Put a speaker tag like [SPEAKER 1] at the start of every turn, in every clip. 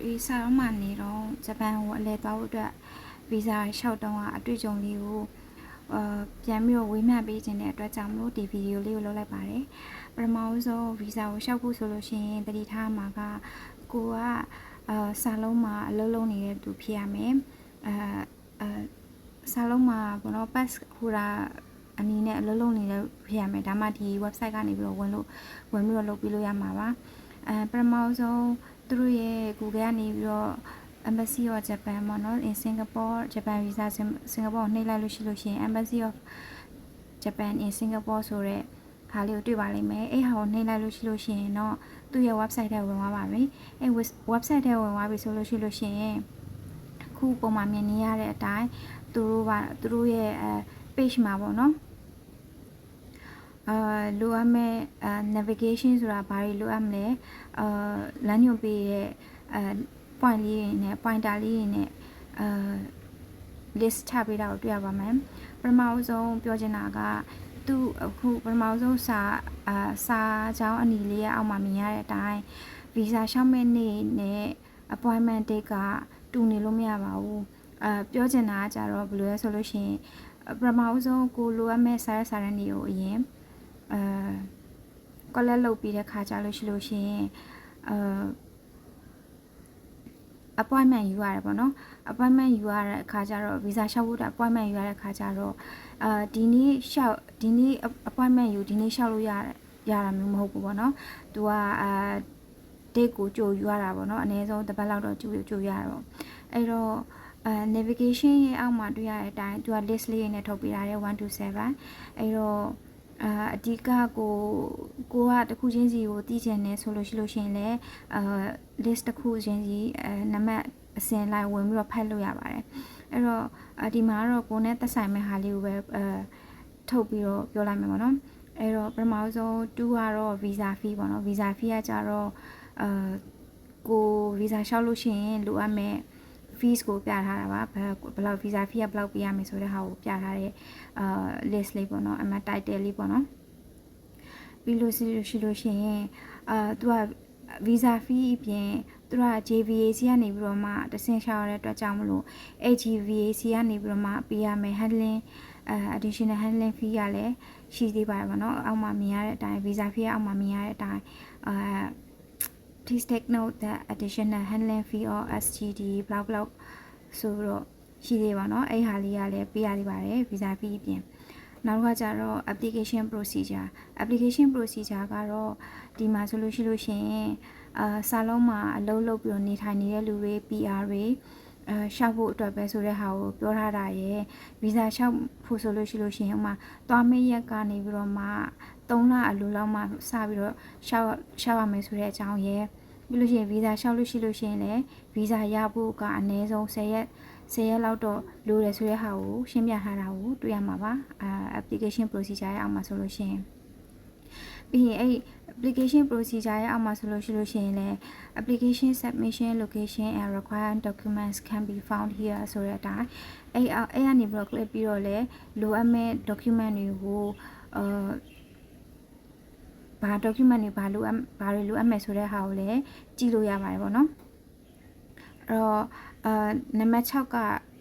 [SPEAKER 1] ဒီစာတော့မှနေတော့ဂျပန်ကိုအလဲသွားဖို့အတွက်ဗီဇာလျှောက်တော့အတွေ့အကြုံလေးကိုပြန်ပြီးတော့ဝေမျှပေးခြင်းတဲ့အတွက်ကြောင့်မလို့ဒီဗီဒီယိုလေးကိုလုပ်လိုက်ပါတယ်ပထမဆုံးဗီဇာကိုလျှောက်ဖို့ဆိုလို့ရှိရင်တတိထားမှာကကိုကစာလုံးမှာအလုပ်လုပ်နေတဲ့သူဖြစ်ရမယ်စာလုံးမှာဘောနော် pass ဟိုတာအနည်းနဲ့အလုပ်လုပ်နေတဲ့ဖြစ်ရမယ်ဒါမှဒီ website ကနေပြီးတော့ဝင်ပြီးတော့လုပ်ပြီးလို့ရမှာပါပထမဆုံးသူတို့ရဲ့ Google ကနေပြီးတော့ Embassy of Japan ပေါ့နော် in Singapore Japan visa Singapore ကိုနှိပ်လိုက်လို့ရှိလို့ရှိရင် Embassy of Japan in Singapore ဆိုတဲ့ခါလေးကိုတွေ့ပါလိမ့်မယ်အဲ့ဟာကိုနှိပ်လိုက်လို့ရှိလို့ရှိရင်တော့သူ့ရဲ့ website ထဲဝင်သွားပါပြီအဲ့ website ထဲဝင်သွားပြီဆိုလို့ရှိလို့ရှိရင်ခုပုံမှာမြင်နေရတဲ့အတိုင်းသူတို့ရဲ့ page မှာပေါ့နော်လိုအပ်မဲ့navigation ဆိုတာဘာတွေလိုအပ်မလဲလမ်းညွှန်ပေးတဲ့point လေးတွေနဲ့ pointer လေးတွေနဲ့list ချပေးတာကိုတွေ့ရပါမယ်ပထမဆုံးပြောချင်တာကသူအခုပထမဆုံးစာကြောင်းအနီလေးရဲ့အောက်မှာမြင်ရတဲ့အတိုင်း visa 6မိနစ်နဲ့ appointment date ကတူနေလို့မရပါဘူးပြောချင်တာကကြတော့ဘယ်လိုလဲဆိုလို့ရှိရင်ပထမဆုံးကိုလိုအပ်မဲ့စာရန်တွေကိုအရင်collect လုပ်ပြီးတဲ့ခါကြလို့ရှိလို့ရှိရင်appointment ယူရတယ်ပေါ့နော် appointment ယူရတဲ့အခါကျတော့ visa လျှောက်ဖို့ appointment ယူရတဲ့အခါကျတော့ဒီနေ့ appointment ယူဒီနေ့လျှောက်လို့ရတာမျိုးမဟုတ်ဘူးပေါ့နော်သူကdate ကိုကြိုယူရတာပေါ့နော်အနည်းဆုံးတစ်ပတ်လောက်တော့ကြိုရတာပေါ့အဲ့တော့navigation ရဲ့အောက်မှာတွေ့ရတဲ့အတိုင်းသူက list လေးနဲ့ထုတ်ပေးထားတယ်1 to 7အဲ့တော့အဓိကကိုကတစ်ခုချင်းစီကိုတည်ကျင်နေဆိုလို့ရှိလို့ရှိရင်လည်းlist တစ်ခုချင်းစီနံပါတ်အစဉ်လိုက်ဝင်ပြီးတော့ဖတ်လို့ရပါတယ်အဲ့တော့ဒီမှာတော့ကိုနဲ့သက်ဆိုင်မဲ့ဟာလေးကိုပဲထုတ်ပြီးတော့ပြောလိုက်မယ်ပေါ့နော်အဲ့တော့ပထမဆုံး2ကတော့ visa fee ပေါ့နော် visa fee ကကြတော့ကို visa လျှောက်လို့ရှိရင်လိုအပ်မဲ့fees ကိုပြထားတာပါဘယ်လောက် visa fee ကဘယ်လောက်ပေးရမယ်ဆိုတဲ့ဟာကိုပြထားတဲ့list လေးပေါ့နော်အမှ title လေးပေါ့နော်ပြီးလို့ရှိလို့ရှိရင်သူက visa fee အပြင်သူက JVAC ကနေပြီးတော့မှတဆင့်ရှောက်ရတဲ့အတွက်ကြောင့်မလို့ GVAC ကနေပြီးတော့မှပေးရမယ် handling additional handling fee ကလည်းရှိသေးပါတယ်ပေါ့နော်အောက်မှာမြင်ရတဲ့အတိုင်း visa fee အောက်မှာမြင်ရတဲ့အတိုင်းplease take note that additional handling fee or SGD blah blah ဆိုတော့ရှိသေးပါတော့အဲ့ဟာလေးကလည်းပေးရသေးပါတယ် visa fee အပြင်နောက်ကကြတော့ application procedure ကတော့ဒီမှာဆိုလို့ရှိလို့ရှင်စာလုံးမှာအလုပ်လုပ်ပြီးတော့နေထိုင်နေတဲ့လူတွေ PR တွေရှောက်ဖို့အတွက်ပဲဆိုတဲ့ဟာကိုပြောထားတာရယ် visa ရှောက်ဖို့ဆိုလို့ရှိလို့ရှင်ဥမာသွားမေးရက်ကနေပြီးတော့မှ3လအလိုလောက်မှစပြီးတော့ရှောက်ရမယ်ဆိုတဲ့အကြောင်းရယ်ပြီးလို့ရှိရင် visa ရှောက်လို့ရှိလို့ရှင်လည်း visa ရဖို့ကအနည်းဆုံး10ရက်လောက်တော့လိုတယ်ဆိုတဲ့ဟာကိုရှင်းပြထားတာကိုတွေ့ရမှာပါapplication procedure ရဲ့အောက်မှာဆိုလို့ရှိရင်ပြီးရင်အဲ့ application procedure ရဲ့အောက်မှာဆိုလို့ရှိရင်လည်း application submission location and required documents can be found here ဆိုတဲ့အတိုင်းအဲ့ကနေပြီးတော့ click ပြီးတော့လည်းလိုအပ်မဲ့ document တွေကိုဘာ document တွေဘာတွေလိုအပ်မယ်ဆိုတဲ့ဟာကိုလည်းကြည့်လို့ရပါတယ်ပေါ့နော်အဲ့တော့နံပါတ်6က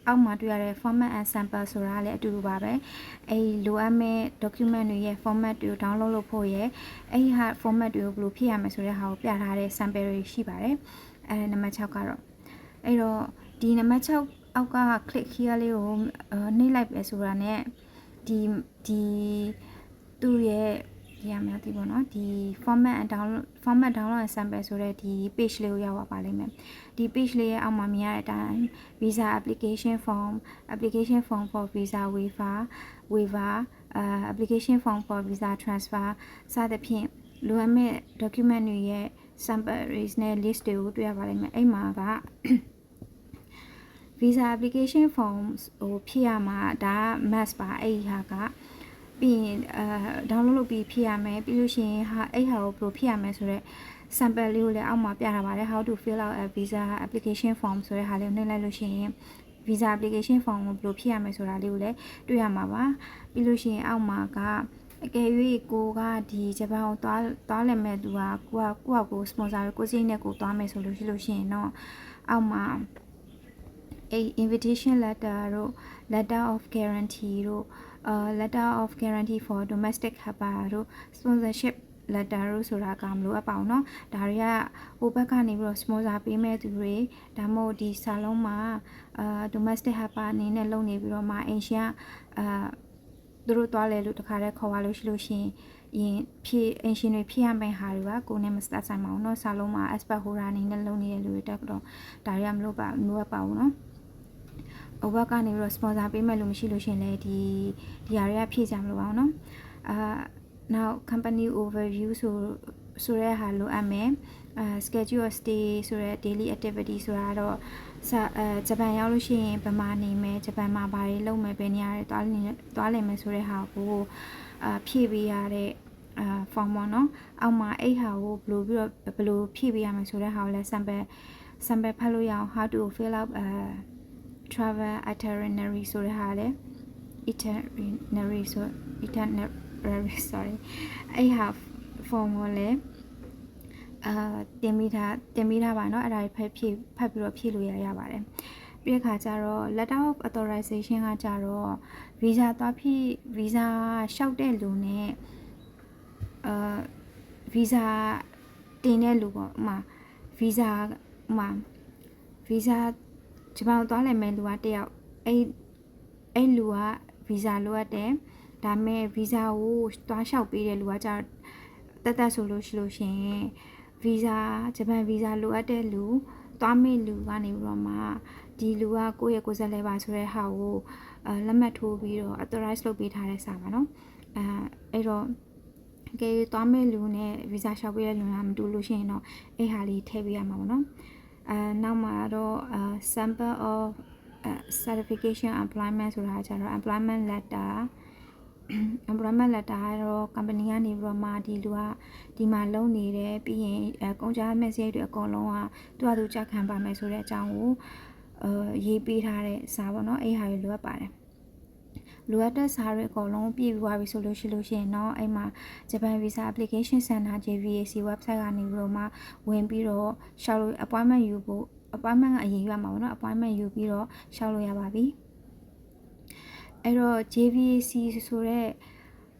[SPEAKER 1] အောက်မှာတွေ့ရတဲ့ format and sample ဆိုတာလည်းအတူတူပါပဲအဲ့လိုအပ်မဲ့ document တွေရဲ့ format တွေကို download လုပ်ဖို့ရယ်အဲ့ဟာ format တွေကိုဘယ်လိုဖြည့်ရမလဲဆိုတဲ့ဟာကိုပြထားတဲ့ sample တွေရှိပါတယ်နံပါတ်6ကတော့အဲ့တော့ဒီနံပါတ်6အောက်က click here လေးကိုနှိပ်လိုက်ပဲဆိုတာ ਨੇ ဒီသူ့ရဲ့ရမယ်ဒီပေါ့နော်ဒီ format download and sample ဆိုတဲ့ဒီ page လေးကိုရောက်ပါလိမ့်မယ်ဒီ page လေးရဲ့အောက်မှာမြင်ရတဲ့အတိုင်း visa application form for visa waiver application form for visa transfer စသဖြင့်လိုအပ်မဲ့ document တွေရဲ့ sample နဲ့ list တွေကိုတွေ့ရပါလိမ့်မယ်အဲ့မှာကvisa application form ဟိုဖြည့်ရမှာဒါ must ပါအဲ့ဒီဟာကပြီးရင်download လုပ်ပြီးဖြည့်ရမယ်ပြီးလို့ရှိရင်အဲ့ဟာကိုဘယ်လိုဖြည့်ရမယ်ဆိုတော့ sample လေးကိုလည်းအောက်မှာပြထားပါတယ် how to fill out a visa application form ဆိုတဲ့ဟာလေးကိုနှိပ်လိုက်လို့ရှိရင် visa application form ကိုဘယ်လိုဖြည့်ရမယ်ဆိုတာလေးကိုလည်းတွေ့ရမှာပါပြီးလို့ရှိရင်အောက်မှာက အကယ်၍ကိုကဒီဂျပန်ကိုသွားလည်မဲ့သူကကို sponsor ကိုစိတ်နဲ့ကိုသွားမယ်ဆိုလို့ရှိရင်တော့အောက်မှာinvitation letter တို့ letter of guarantee တို့letter of guarantee for domestic helper တို့ sponsorship letter တို့ဆိုတာကမလို့အပေါ့နော်ဒါတွေကဟိုဘက်ကနေပြီးတော့ sponsor ပေးမဲ့သူတွေဒါမှမဟုတ်ဒီစာလုံးမှာdomestic helper အနေနဲ့လုပ်နေပြီးတော့မှအိမ်ရှင်ကသူတို့သွားလဲလို့တခါတည်းခေါ်ရလို့ရှိလို့ရှင်ရင်အင်ရှင်တွေဖြည့်ရမယ့်ဟာတွေပါကိုနဲ့မစတက်ဆိုင်ပါဘူးเนาะစာလုံးမှာ expert holder အနေနဲ့လုပ်နေတဲ့လူတွေတက်တော့ဒါတွေကမလို့ပါဘူးเนาะအဘကနေပြီးတော့ sponsor ပေးမဲ့လို့မရှိလို့ရှင်လေဒီဟာတွေကဖြည့်ကြမလို့ပါဘူးเนาะnow company overview ဆိုရဲဟာလိုအပ်မယ်schedule of stay ဆိုရဲ daily activity ဆိုတာတော့ဂျပန်ရောက်လို့ရှိရင်ဗမာနေမယ်ဂျပန်မှာဘာတွေလုပ်မယ်ဘယ်နေရာတွေသွားလည်မယ်ဆိုတဲ့ဟာကိုဖြည့်ပေးရတဲ့form ပေါ့နော်အောက်မှာအဲ့ဟာကိုဘယ်လိုဖြည့်ပေးရမယ်ဆိုတဲ့ဟာကိုလည်း sample ဖတ်လို့ရအောင် how to fill up travel itinerary ဆိုတဲ့ဟာလည်း itinerary sorry အဲ့ဟာ form ကိုလည်းတင်မိထားပါเนาะအဲ့ဒါဖတ်ပြီးတော့ဖြည့်လို့ရပါတယ်ပြီးတဲ့ခါကျတော့ letter of authorization ကကြတော့ visa သွားဖြည့် visa လျှောက်တဲ့လူနဲ့visa တင်တဲ့လူပေါ့ဥမာ visa ဂျပန်သွားလည်မဲ့လူကတယောက်အဲ့လူက visa လိုအပ်တယ်ဒါမဲ့ visa ကိုသွားလျှောက်ပေးတဲ့လူကကြတက်ဆိုလို့ရှိလို့ရှင်visa ဂျပန် visa လိုအပ်တဲ့လူသွားမဲ့လူကနေပြီးတော့မှဒီလူကကိုယ့်ရဲ့ကိုယ်စားလှယ်ပါဆိုတဲ့ဟာကိုလက်မှတ်ထိုးပြီးတော့ authorize လုပ်ပေးထားတဲ့စာပါเนาะအဲ့တော့ကဲသွားမဲ့လူနဲ့ visa လျှောက်ပေးတဲ့လူကမတူလို့ရှိရင်တော့အဲ့ဟာလေးထည့်ပေးရမှာပေါ့เนาะနောက်မှာတော့sample of certification employment ဆိုတာကြတော့ employment letter ကတော့ company ကနေပြီးတော့မှဒီလူကဒီမှာလုပ်နေတယ်ပြီးရင်ကုန်ကြမ်းမဲ့စရိတ်တွေအကုန်လုံးကသူကြခံပါမယ်ဆိုတဲ့အကြောင်းကိုရေးပေးထားတဲ့စာပေါ့နော်အဲ့ဟာတွေလိုအပ်ပါတယ်လိုအပ်တဲ့စာတွေအကုန်လုံးပြည့်ပြီးသွားပြီဆိုလို့ရှိရင်တော့အဲ့မှာ Japan Visa Application Center JVAC website ကနေပြီးတော့မှဝင်ပြီးတော့ရှောက်လို့ appointment ယူဖို့ appointment ကအရင်ရမှာပေါ့နော် appointment ယူပြီးတော့ရှောက်လို့ရပါပြီအဲ့တော့ JVAC ဆိုတဲ့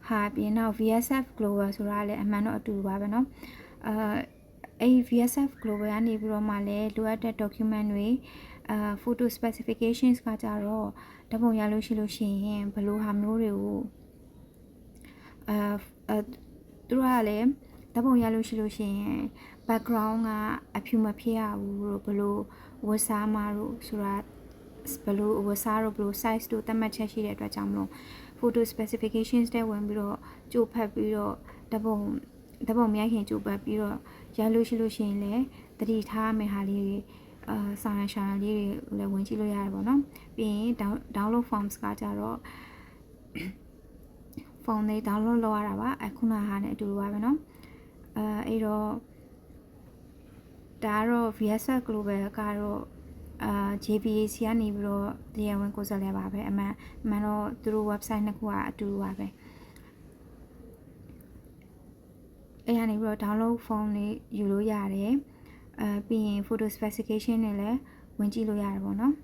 [SPEAKER 1] ဟာပြင်တော့ VSF Global ဆိုတာလည်းအမှန်တော့အတူပါပဲเนาะအဲ့ VSF Global ကနေပြီးတော့မှလည်းလိုအပ်တဲ့ document တွေphoto specifications ကကြတော့ဓာတ်ပုံရလို့ရှိရင်ဘယ်လိုဟာမျိုးတွေကိုသူတို့ကလည်းဓာတ်ပုံရလို့ရှိရင် background ကအဖြူမဖြစ်ရဘူးလို့ဘယ်လိုဝတ်စားမှာလို့ဆိုတာဘယ်လိုဝတ်စားတော့ဘယ်လို size တို့သတ်မှတ်ချက်ရှိတဲ့အတွက်ကြောင့်မလို့ photo specifications တဲ့ဝင်ပြီးတော့ကြိုဖတ်ပြီးတော့ဓာတ်ပုံမြိုက်ခင်ကြိုပတ်ပြီးတော့ရလို့ရှိရင်လည်းတတိထားမယ်ဟာလေးတွေဆောင်ရရှာလေးတွေလည်းဝင်ကြည့်လို့ရတယ်ပေါ့နော်ပြီးရင် download forms ကကြတော့ form တွေ download လုပ်ရတာပါအခုနဟာနဲ့အတူတူပါပဲเนาะအဲ့တော့ဒါကတော့ VSF Global ကတော့JVAC ကနေပြီးတော့တရားဝင်ကိုယ်စားလှယ်ပါပဲအမှန်တော့သူတို့ website နှစ်ခုကအတူတူပါပဲအဲ့ကနေပြီးတော့ download form လေးယူလို့ရတယ်ပြီးရင် photo specification တွေလည်းဝင်ကြည့်လို့ရတယ်ပေါ့နော်